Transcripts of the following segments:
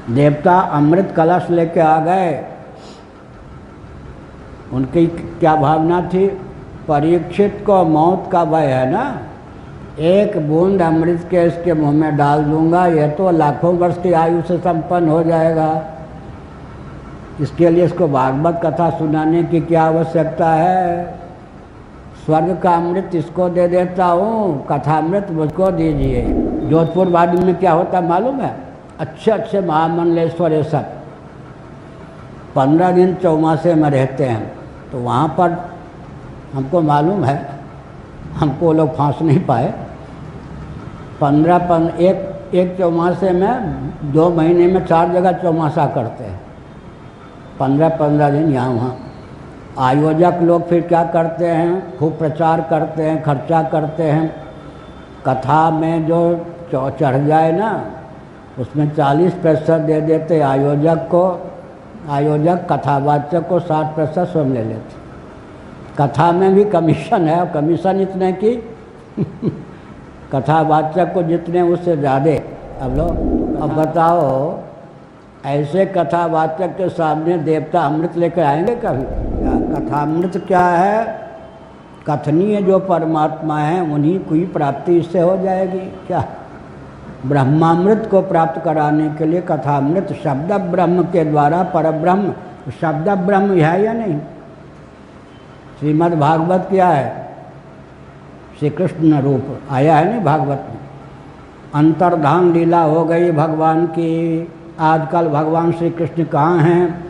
देवता अमृत कलश लेके आ गए। उनकी क्या भावना थी? परीक्षित को मौत का भय है ना, एक बूंद अमृत के इसके मुंह में डाल दूंगा, यह तो लाखों वर्ष की आयु से संपन्न हो जाएगा। इसके लिए इसको भागवत कथा सुनाने की क्या आवश्यकता है? स्वर्ग का अमृत इसको दे देता हूँ, कथामृत मुझको दीजिए। जोधपुर वादी में क्या होता मालूम है? अच्छे अच्छे महामंडलेश्वर ये सब 15 दिन चौमासे में रहते हैं। तो वहाँ पर हमको मालूम है, हमको लोग फांस नहीं पाए। एक चौमासे में 2 महीने में 4 जगह चौमासा करते हैं। 15 दिन यहाँ वहाँ। आयोजक लोग फिर क्या करते हैं? खूब प्रचार करते हैं, खर्चा करते हैं। कथा में जो चढ़ जाए ना, उसमें 40% दे देते आयोजक को। आयोजक कथावाचक को 60% स्वयं ले लेते। कथा में भी कमीशन है, और कमीशन इतने की कथावाचक को जितने उससे ज़्यादा। अब बताओ, ऐसे कथावाचक के सामने देवता अमृत लेकर आएंगे कभी? कथामृत क्या है? कथनीय जो परमात्मा है उन्हीं की प्राप्ति इससे हो जाएगी। क्या ब्रह्मामृत को प्राप्त कराने के लिए कथामृत शब्द ब्रह्म के द्वारा परब्रह्म, शब्द ब्रह्म है या नहीं? श्रीमद् भागवत क्या है? श्री कृष्ण रूप आया है नहीं भागवत में। अंतर्धान लीला हो गई भगवान की। आजकल भगवान श्री कृष्ण कहाँ हैं?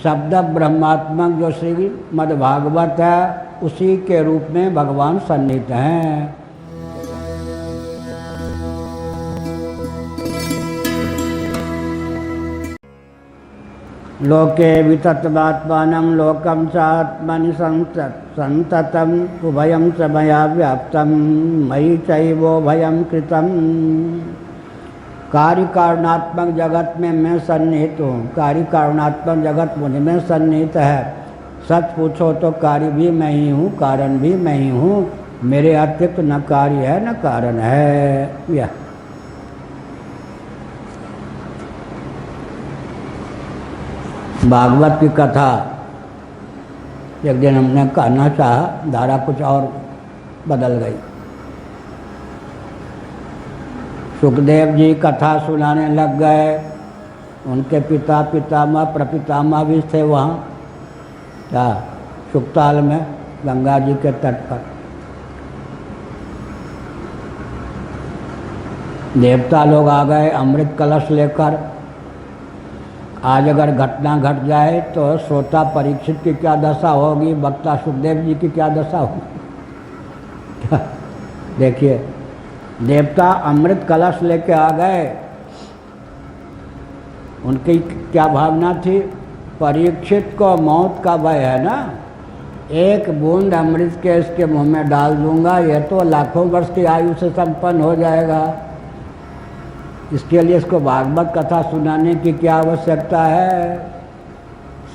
शब्द ब्रह्मात्मक जो श्रीमद् भागवत है उसी के रूप में भगवान सन्निहित हैं। लोके वितत्वात्मानं लोकं च आत्मनि संततं उभयं च मया व्याप्तं मयि चैवोभयं कृतं। कार्य कारणात्मक जगत में मैं सन्निहित हूँ, कार्य कारणात्मक जगत मुझ में सन्निहित है। सच पूछो तो कार्य भी मैं ही हूँ, कारण भी मैं ही हूँ। मेरे अतिरिक्त न कार्य है न कारण है। यह भागवत की कथा एक दिन हमने कहना चाहा, धारा कुछ और बदल गई। सुखदेव जी कथा सुनाने लग गए। उनके पिता पितामह प्रपितामह भी थे वहाँ, क्या सुखताल में गंगा जी के तट पर। देवता लोग आ गए अमृत कलश लेकर। आज अगर घटना घट जाए तो श्रोता परीक्षित की क्या दशा होगी, वक्ता सुखदेव जी की क्या दशा होगी। देखिए, देवता अमृत कलश लेके आ गए। उनकी क्या भावना थी? परीक्षित को मौत का भय है ना, एक बूंद अमृत के इसके मुंह में डाल दूंगा, यह तो लाखों वर्ष की आयु से संपन्न हो जाएगा। इसके लिए इसको भागवत कथा सुनाने की क्या आवश्यकता है?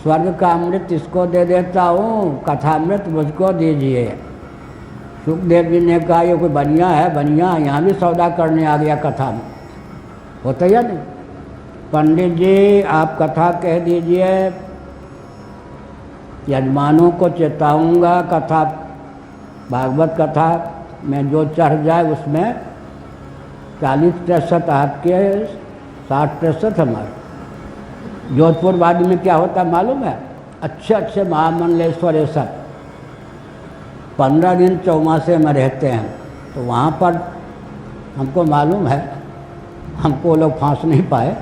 स्वर्ग का अमृत इसको दे देता हूँ, कथामृत मुझको दीजिए। सुखदेव जी ने कहा ये कोई बनिया है? बनिया यहाँ भी सौदा करने आ गया कथा में, होता या नहीं? पंडित जी आप कथा कह दीजिए, यजमानों को चेताऊँगा, कथा भागवत कथा में जो चढ़ जाए उसमें 40% आपके, 60% हमारे। जोधपुर वादी में क्या होता मालूम है? अच्छे अच्छे महामंडलेश्वर ये सब 15 दिन चौमासे में रहते हैं। तो वहाँ पर हमको मालूम है, हमको लोग फांस नहीं पाए।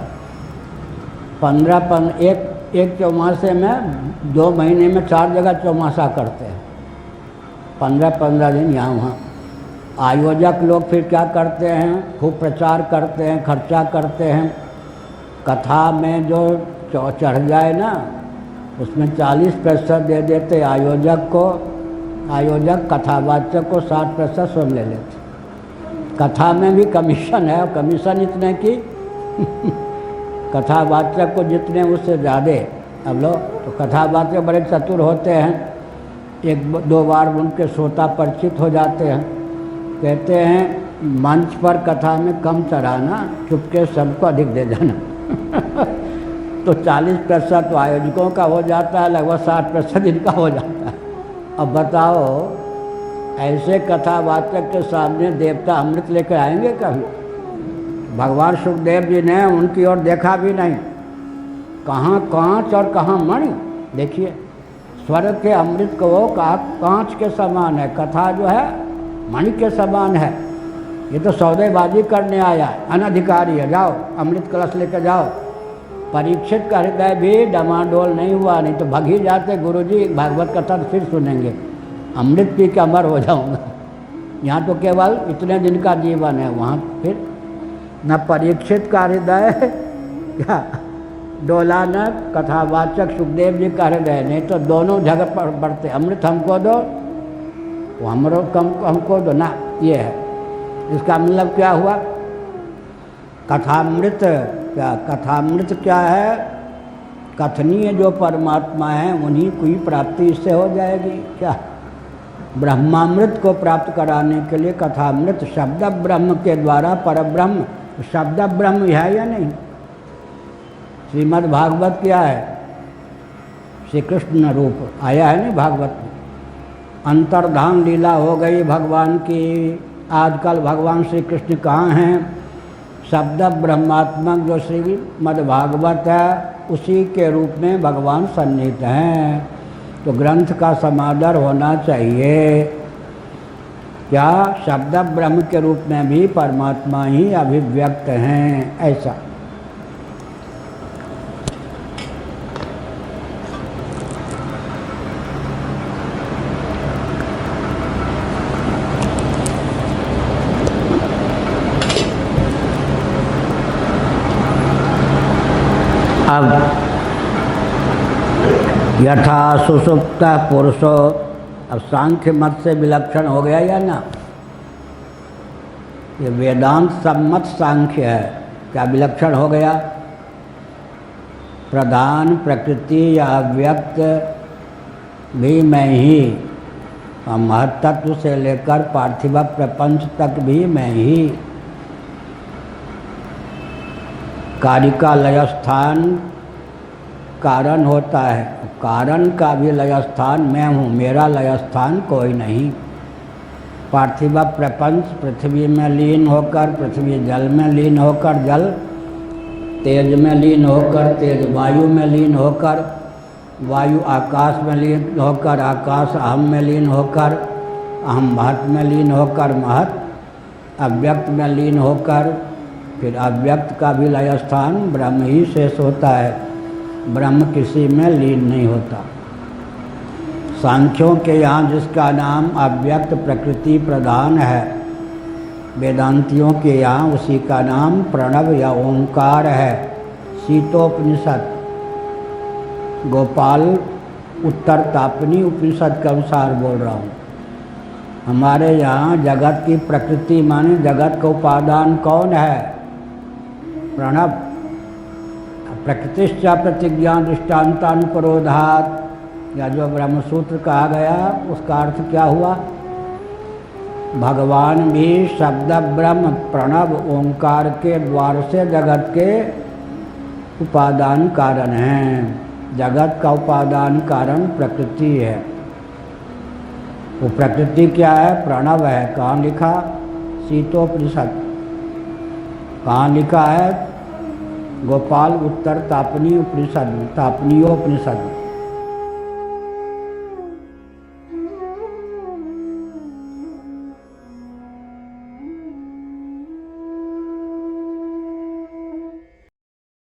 एक चौमासे में 2 महीने में 4 जगह चौमासा करते हैं। 15 दिन यहाँ वहाँ। आयोजक लोग फिर क्या करते हैं? खूब प्रचार करते हैं, खर्चा करते हैं। कथा में जो चढ़ जाए ना, उसमें 40% दे देते आयोजक को। आयोजक कथावाचक को 60% स्वयं ले लेते। कथा में भी कमीशन है, और कमीशन इतने की कथावाचक को जितने उससे ज़्यादा। अब लोग तो कथावाचक बड़े चतुर होते हैं, 1-2 बार उनके श्रोता परिचित हो जाते हैं। कहते हैं मंच पर कथा में कम चढ़ाना, चुपके सबको अधिक दे जाना। तो 40% तो आयोजकों का हो जाता है, लगभग 60% इनका हो जाता है। अब बताओ, ऐसे कथावाचक के सामने देवता अमृत लेकर आएंगे कभी? भगवान सुखदेव जी ने उनकी ओर देखा भी नहीं। कहाँ कांच और कहाँ मणि। देखिए, स्वर्ग के अमृत को वो कांच के समान है, कथा जो है मणि के समान है। ये तो सौदेबाजी करने आया है, अनधिकारी है, जाओ अमृत कलश लेकर जाओ। परीक्षित का हृदय भी डमाडोल नहीं हुआ, नहीं तो भग ही जाते, गुरुजी भागवत कथा तो फिर सुनेंगे, अमृत पी के अमर हो जाऊंगा। यहाँ तो केवल इतने दिन का जीवन है, वहाँ फिर न परीक्षित का हृदय क्या डोला, न कथावाचक सुखदेव जी का हृदय, नहीं तो दोनों झगड़ पड़ते, अमृत हमको दो, वो हमको दो ना। ये है, इसका मतलब क्या हुआ? कथामृत क्या? कथामृत क्या है? कथनीय जो परमात्मा है उन्हीं की प्राप्ति इससे हो जाएगी। क्या? ब्रह्मामृत को प्राप्त कराने के लिए कथामृत, शब्द ब्रह्म के द्वारा परब्रह्म, शब्द ब्रह्म है या नहीं? श्रीमद् भागवत क्या है? श्री कृष्ण रूप आया है नहीं भागवत में। अंतर्धान लीला हो गई भगवान की। आजकल भगवान श्री कृष्ण कहाँ हैं? शब्द ब्रह्मात्मक जो श्रीमद् भागवत है उसी के रूप में भगवान सन्निहित हैं। तो ग्रंथ का समादर होना चाहिए। क्या? शब्द ब्रह्म के रूप में भी परमात्मा ही अभिव्यक्त हैं, ऐसा। अब यथा सुसुप्त पुरुषो, अब सांख्य मत से विलक्षण हो गया या ना? ये वेदांत सम्मत सांख्य है, क्या विलक्षण हो गया? प्रधान प्रकृति या अव्यक्त भी मैं ही, और महत्त्व से लेकर पार्थिव प्रपंच तक भी मैं ही। कार्य का लय स्थान कारण होता है, कारण का भी लय स्थान मैं हूँ, मेरा लय स्थान कोई नहीं। पार्थिव प्रपंच पृथ्वी में लीन होकर, पृथ्वी जल में लीन होकर, जल तेज में लीन होकर, तेज वायु में लीन होकर, वायु आकाश में लीन होकर, आकाश अहम में लीन होकर, अहम महत में लीन होकर, महत अव्यक्त में लीन होकर, फिर अव्यक्त का भी लय स्थान ब्रह्म ही शेष होता है, ब्रह्म किसी में लीन नहीं होता। सांख्यों के यहाँ जिसका नाम अव्यक्त प्रकृति प्रधान है, वेदांतियों के यहाँ उसी का नाम प्रणव या ओंकार है। शीतोपनिषद, गोपाल उत्तर तापनी उपनिषद के अनुसार बोल रहा हूँ। हमारे यहाँ जगत की प्रकृति माने जगत का उपादान कौन है? प्रणव। प्रकृतिश्च प्रतिज्ञा दृष्टान्तानुपरोधात्, या जो ब्रह्मसूत्र कहा गया उसका अर्थ क्या हुआ? भगवान भी शब्द ब्रह्म प्रणव ओंकार के द्वार से जगत के उपादान कारण हैं। जगत का उपादान कारण प्रकृति है। वो प्रकृति क्या है? प्रणव है। कहाँ लिखा? शीतोपनिषद। कहाँ लिखा है? गोपाल उत्तर तापनी उपनिषद, तापनीयोपनिषद।